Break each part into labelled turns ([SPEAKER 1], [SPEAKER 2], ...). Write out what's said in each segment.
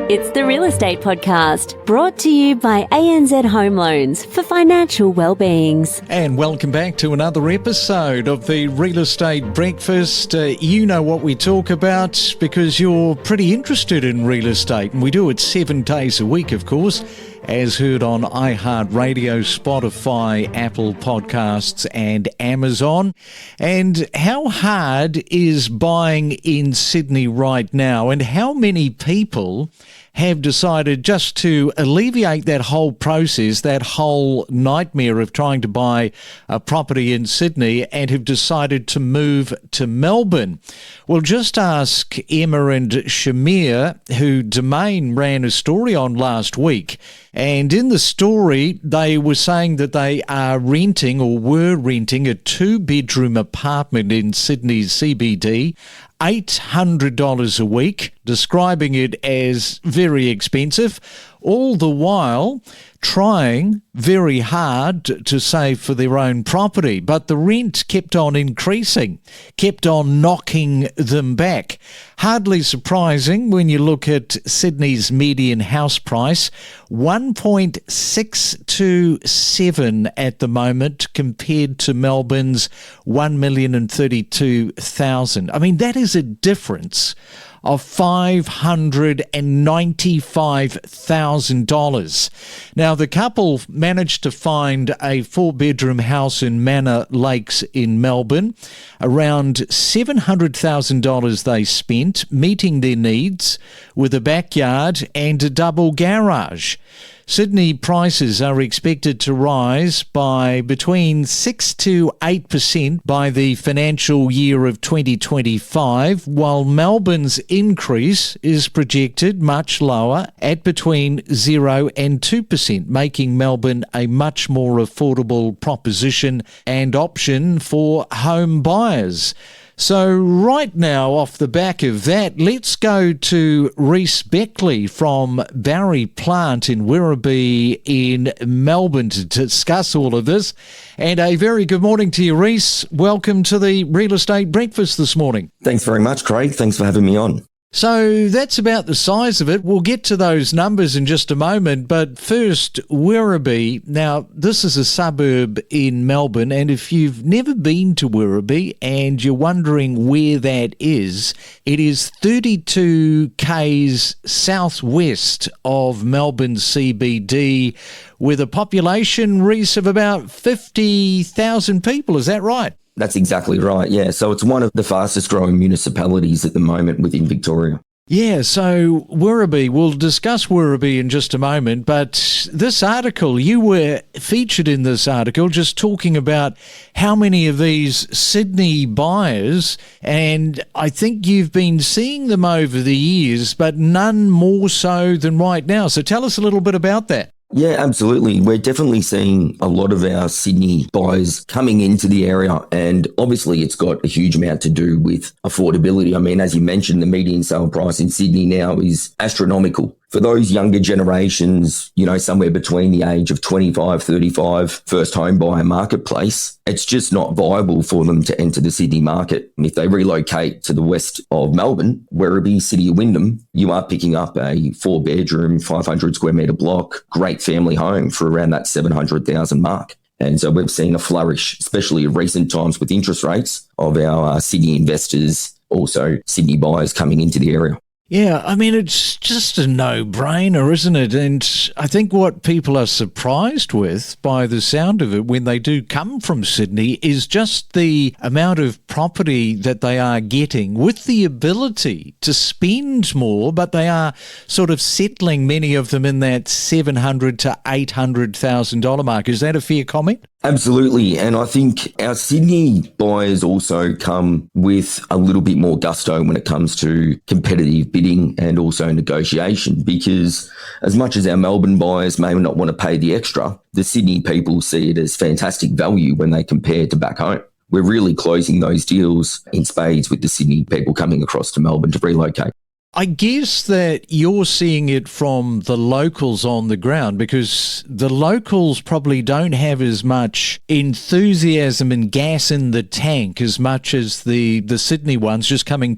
[SPEAKER 1] It's the Real Estate Podcast, brought to you by ANZ Home Loans for financial well-beings.
[SPEAKER 2] And welcome back to another episode of the Real Estate Breakfast. You know what we talk about because you're pretty interested in real estate, and we do it 7 days a week, of course, as heard on iHeartRadio, Spotify, Apple Podcasts and Amazon. And how hard is buying in Sydney right now, and how many people have decided just to alleviate that whole process, that whole nightmare of trying to buy a property in Sydney, and have decided to move to Melbourne? Well, just ask Emma and Shamir, who Domain ran a story on last week. And in the story, they were saying that they are renting or were renting a 2-bedroom apartment in Sydney's CBD, $800 a week, describing it as very expensive, all the while trying very hard to save for their own property. But the rent kept on increasing, kept on knocking them back. Hardly surprising when you look at Sydney's median house price, 1.627 at the moment, compared to Melbourne's 1,032,000. I mean, that is a difference of $595,000. Now, the couple managed to find a 4-bedroom house in Manor Lakes in Melbourne. Around $700,000 they spent, meeting their needs with a backyard and a double garage. Sydney prices are expected to rise by between 6 to 8% by the financial year of 2025, while Melbourne's increase is projected much lower at between 0 and 2%, making Melbourne a much more affordable proposition and option for home buyers. So right now, off the back of that, let's go to Reece Beckley from Barry Plant in Werribee in Melbourne to discuss all of this. And a very good morning to you, Reece. Welcome to the Real Estate Breakfast this morning.
[SPEAKER 3] Thanks very much, Craig. Thanks for having me on.
[SPEAKER 2] So that's about the size of it. We'll get to those numbers in just a moment. But first, Werribee. Now, this is a suburb in Melbourne, and if you've never been to Werribee and you're wondering where that is, it is 32 k's southwest of Melbourne CBD, with a population, Reece, of about 50,000 people. Is that right?
[SPEAKER 3] That's exactly right, yeah. So it's one of the fastest growing municipalities at the moment within Victoria.
[SPEAKER 2] Yeah, so Werribee, we'll discuss Werribee in just a moment, but this article, you were featured in this article just talking about how many of these Sydney buyers, and I think you've been seeing them over the years, but none more so than right now. So tell us a little bit about that.
[SPEAKER 3] Yeah, absolutely. We're definitely seeing a lot of our Sydney buyers coming into the area, and obviously it's got a huge amount to do with affordability. I mean, as you mentioned, the median sale price in Sydney now is astronomical. For those younger generations, you know, somewhere between the age of 25, 35, first home buyer marketplace, it's just not viable for them to enter the Sydney market. And if they relocate to the west of Melbourne, Werribee, City of Wyndham, you are picking up a 4-bedroom, 500 square metre block, great family home for around that 700,000 mark. And so we've seen a flourish, especially in recent times with interest rates, of our Sydney investors, also Sydney buyers coming into the area.
[SPEAKER 2] Yeah, I mean, it's just a no-brainer, isn't it? And I think what people are surprised with, by the sound of it, when they do come from Sydney, is just the amount of property that they are getting, with the ability to spend more, but they are sort of settling, many of them, in that $700,000 to $800,000 mark. Is that a fair comment?
[SPEAKER 3] Absolutely. And I think our Sydney buyers also come with a little bit more gusto when it comes to competitive bidding and also negotiation, because as much as our Melbourne buyers may not want to pay the extra, the Sydney people see it as fantastic value when they compare to back home. We're really closing those deals in spades with the Sydney people coming across to Melbourne to relocate.
[SPEAKER 2] I guess that you're seeing it from the locals on the ground, because the locals probably don't have as much enthusiasm and gas in the tank as much as the Sydney ones, just coming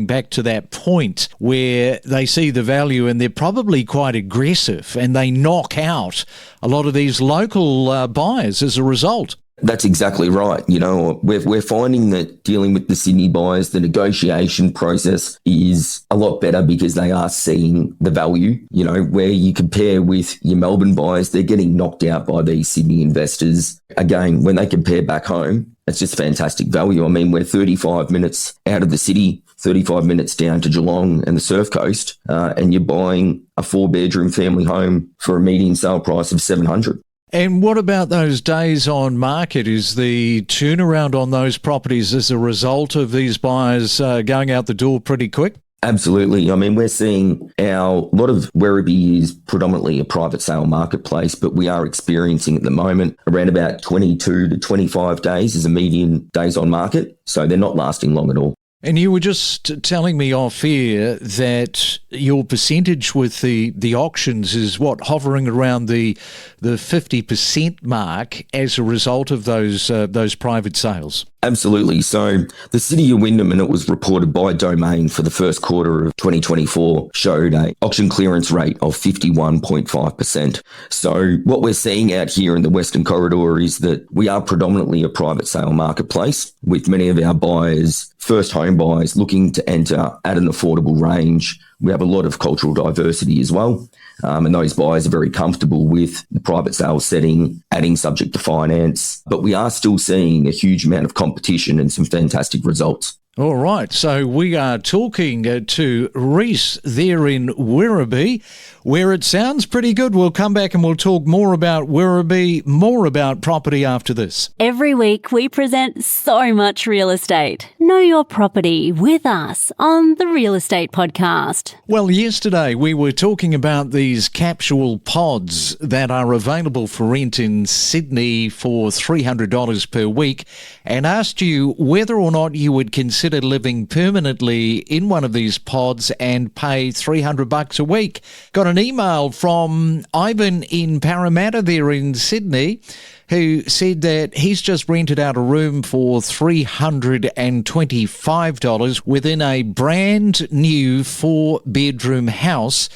[SPEAKER 2] back to that point where they see the value and they're probably quite aggressive and they knock out a lot of these local buyers as a result.
[SPEAKER 3] That's exactly right. You know, we're finding that dealing with the Sydney buyers, the negotiation process is a lot better because they are seeing the value. You know, where you compare with your Melbourne buyers, they're getting knocked out by these Sydney investors. Again, when they compare back home, it's just fantastic value. I mean, we're 35 minutes out of the city, 35 minutes down to Geelong and the Surf Coast, and you're buying a 4-bedroom family home for a median sale price of $700.
[SPEAKER 2] And what about those days on market? Is the turnaround on those properties as a result of these buyers going out the door pretty quick?
[SPEAKER 3] Absolutely. I mean, we're seeing a lot of Werribee is predominantly a private sale marketplace, but we are experiencing at the moment around about 22 to 25 days as a median days on market. So they're not lasting long at all.
[SPEAKER 2] And you were just telling me off air that your percentage with the auctions is hovering around the 50% mark as a result of those private sales.
[SPEAKER 3] Absolutely. So the City of Wyndham, and it was reported by Domain for the first quarter of 2024, showed an auction clearance rate of 51.5%. So what we're seeing out here in the Western Corridor is that we are predominantly a private sale marketplace, with many of our buyers, first home buyers, looking to enter at an affordable range. We have a lot of cultural diversity as well. And those buyers are very comfortable with the private sale setting, adding subject to finance. But we are still seeing a huge amount of competition and some fantastic results.
[SPEAKER 2] All right, so we are talking to Reece there in Werribee, where it sounds pretty good. We'll come back and we'll talk more about Werribee, more about property after this.
[SPEAKER 1] Every week we present so much real estate. Know your property with us on the Real Estate Podcast.
[SPEAKER 2] Well, yesterday we were talking about these capsule pods that are available for rent in Sydney for $300 per week, and asked you whether or not you would consider living permanently in one of these pods and pay $300 a week. Got an email from Ivan in Parramatta there in Sydney, who said that he's just rented out a room for $325 within a brand new 4-bedroom house,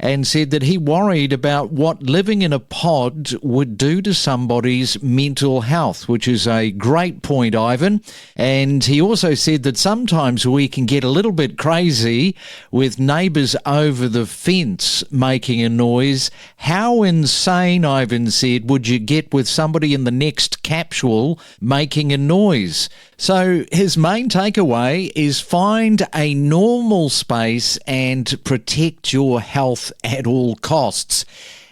[SPEAKER 2] and said that he worried about what living in a pod would do to somebody's mental health, which is a great point, Ivan. And he also said that sometimes we can get a little bit crazy with neighbours over the fence making a noise. How insane, Ivan said, would you get with somebody in the next capsule making a noise? So his main takeaway is find a normal space and protect your health at all costs.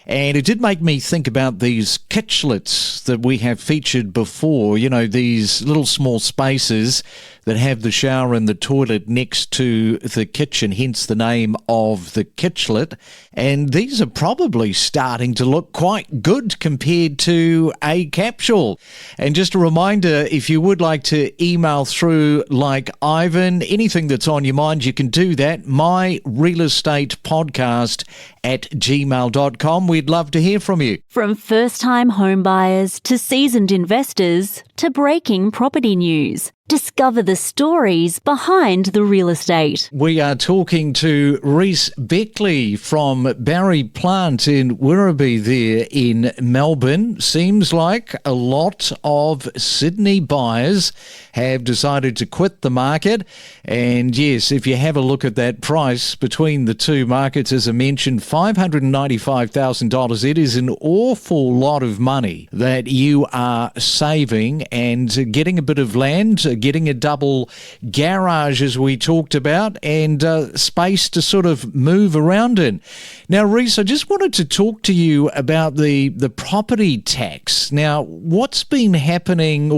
[SPEAKER 2] And it did make me think about these kitchlets that we have featured before, you know, these little small spaces that have the shower and the toilet next to the kitchen, hence the name of the kitchlet. And these are probably starting to look quite good compared to a capsule. And just a reminder, if you would like to email through like Ivan, anything that's on your mind, you can do that. myrealestatepodcast@gmail.com. We'd love to hear from you.
[SPEAKER 1] From first-time home buyers to seasoned investors to breaking property news. Discover the stories behind the real estate.
[SPEAKER 2] We are talking to Reece Beckley from Barry Plant in Werribee there in Melbourne. Seems like a lot of Sydney buyers have decided to quit the market. And yes, if you have a look at that price between the two markets, as I mentioned, $595,000, it is an awful lot of money that you are saving, and getting a bit of land, getting a double garage as we talked about, and space to sort of move around in. Now, Reece, I just wanted to talk to you about the property tax. Now, what's been happening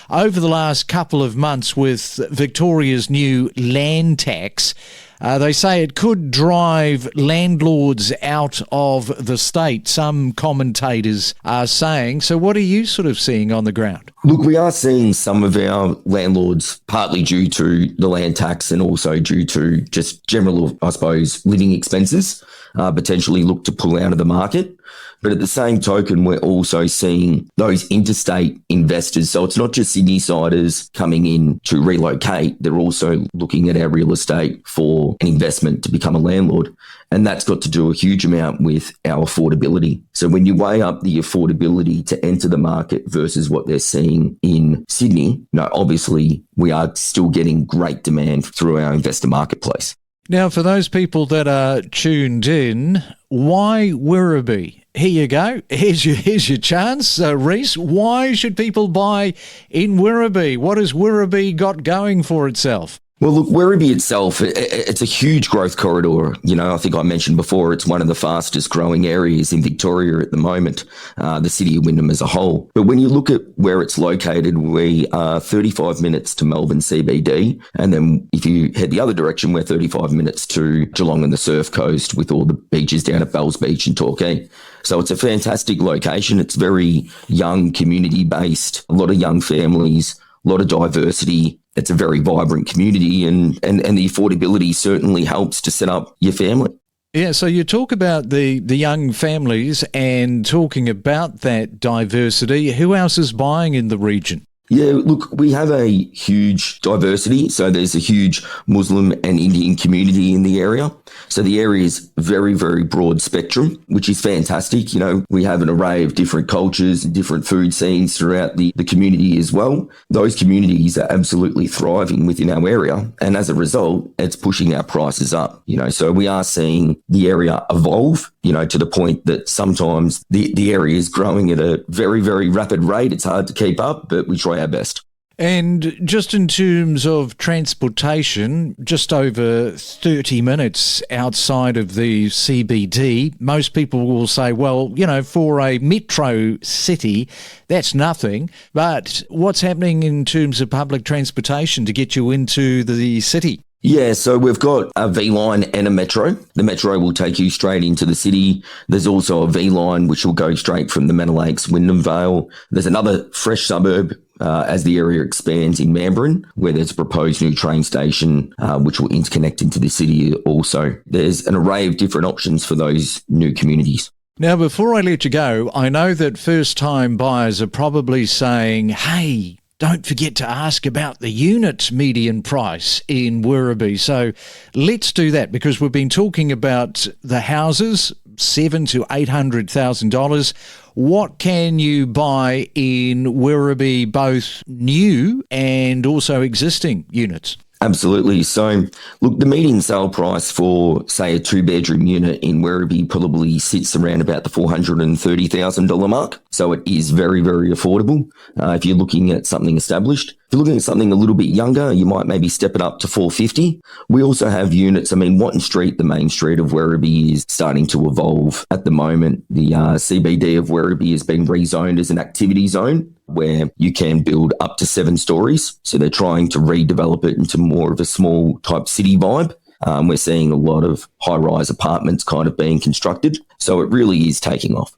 [SPEAKER 2] over the last couple of months with Victoria's new land tax? They say it could drive landlords out of the state, some commentators are saying. So what are you sort of seeing on the ground?
[SPEAKER 3] Look, we are seeing some of our landlords, partly due to the land tax and also due to just general, I suppose, living expenses, potentially look to pull out of the market. But at the same token, we're also seeing those interstate investors. So it's not just Sydney-siders coming in to relocate. They're also looking at our real estate for an investment to become a landlord. And that's got to do a huge amount with our affordability. So when you weigh up the affordability to enter the market versus what they're seeing in Sydney, obviously we are still getting great demand through our investor marketplace.
[SPEAKER 2] Now, for those people that are tuned in, why Werribee? Here you go. Here's your chance. Reece, why should people buy in Werribee? What has Werribee got going for itself?
[SPEAKER 3] Well, look, Werribee itself, it's a huge growth corridor. I think I mentioned before, it's one of the fastest growing areas in Victoria at the moment, the city of Wyndham as a whole. But when you look at where it's located, we are 35 minutes to Melbourne CBD. And then if you head the other direction, we're 35 minutes to Geelong and the Surf Coast with all the beaches down at Bells Beach and Torquay. So it's a fantastic location. It's very young, community-based, a lot of young families, a lot of diversity. It's a very vibrant community and the affordability certainly helps to set up your family.
[SPEAKER 2] Yeah, so you talk about the young families and talking about that diversity. Who else is buying in the region?
[SPEAKER 3] Yeah, look, we have a huge diversity. So there's a huge Muslim and Indian community in the area. So the area is very, very broad spectrum, which is fantastic. We have an array of different cultures and different food scenes throughout the community as well. Those communities are absolutely thriving within our area. And as a result, it's pushing our prices up. So we are seeing the area evolve, to the point that sometimes the area is growing at a very, very rapid rate. It's hard to keep up, but we try our best.
[SPEAKER 2] And just in terms of transportation, just over 30 minutes outside of the CBD, most people will say, well, for a metro city, that's nothing. But what's happening in terms of public transportation to get you into the city?
[SPEAKER 3] Yeah, so we've got a V line and a metro. The metro will take you straight into the city. There's also a V line which will go straight from the Manor Lakes, Wyndham Vale. There's another fresh suburb as the area expands in Melbourne, where there's a proposed new train station which will interconnect into the city also. There's an array of different options for those new communities.
[SPEAKER 2] Now, before I let you go, I know that first-time buyers are probably saying, hey, don't forget to ask about the unit median price in Werribee. So let's do that, because we've been talking about the houses, $700,000 to $800,000. What can you buy in Werribee, both new and also existing units?
[SPEAKER 3] Absolutely. So, look, the median sale price for, say, a two-bedroom unit in Werribee probably sits around about the $430,000 mark. So it is very, very affordable if you're looking at something established. If you're looking at something a little bit younger, you might maybe step it up to $450,000. We also have units. Watton Street, the main street of Werribee, is starting to evolve at the moment. The CBD of Werribee has been rezoned as an activity zone, where you can build up to 7 stories. So they're trying to redevelop it into more of a small type city vibe. We're seeing a lot of high-rise apartments kind of being constructed. So it really is taking off.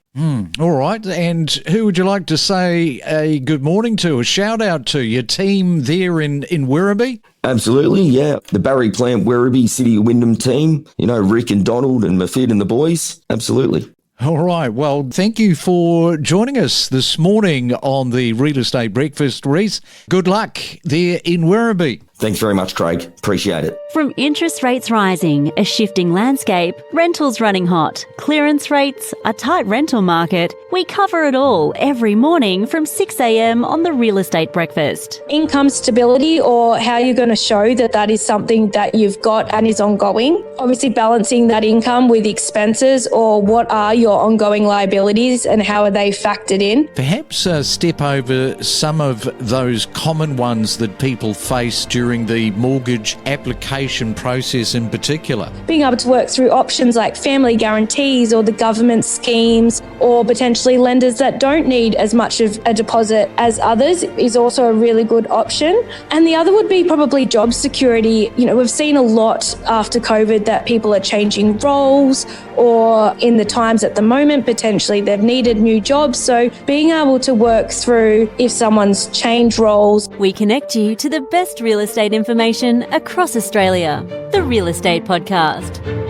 [SPEAKER 2] All right. And who would you like to say a good morning to, a shout out to, your team there in Werribee?
[SPEAKER 3] Absolutely, yeah. The Barry Plant Werribee City of Wyndham team, Rick and Donald and Mafid and the boys. Absolutely.
[SPEAKER 2] All right. Well, thank you for joining us this morning on the Real Estate Breakfast, Reece. Good luck there in Werribee.
[SPEAKER 3] Thanks very much, Craig. Appreciate it.
[SPEAKER 1] From interest rates rising, a shifting landscape, rentals running hot, clearance rates, a tight rental market, we cover it all every morning from 6 a.m. on the Real Estate Breakfast.
[SPEAKER 4] Income stability, or how you're going to show that that is something that you've got and is ongoing. Obviously balancing that income with expenses, or what are your ongoing liabilities and how are they factored in.
[SPEAKER 2] Perhaps step over some of those common ones that people face during during the mortgage application process in particular?
[SPEAKER 4] Being able to work through options like family guarantees or the government schemes, or potentially lenders that don't need as much of a deposit as others, is also a really good option. And the other would be probably job security. We've seen a lot after COVID that people are changing roles, or in the times at the moment, potentially they've needed new jobs. So being able to work through if someone's changed roles.
[SPEAKER 1] We connect you to the best real estate information across Australia. The Real Estate Podcast.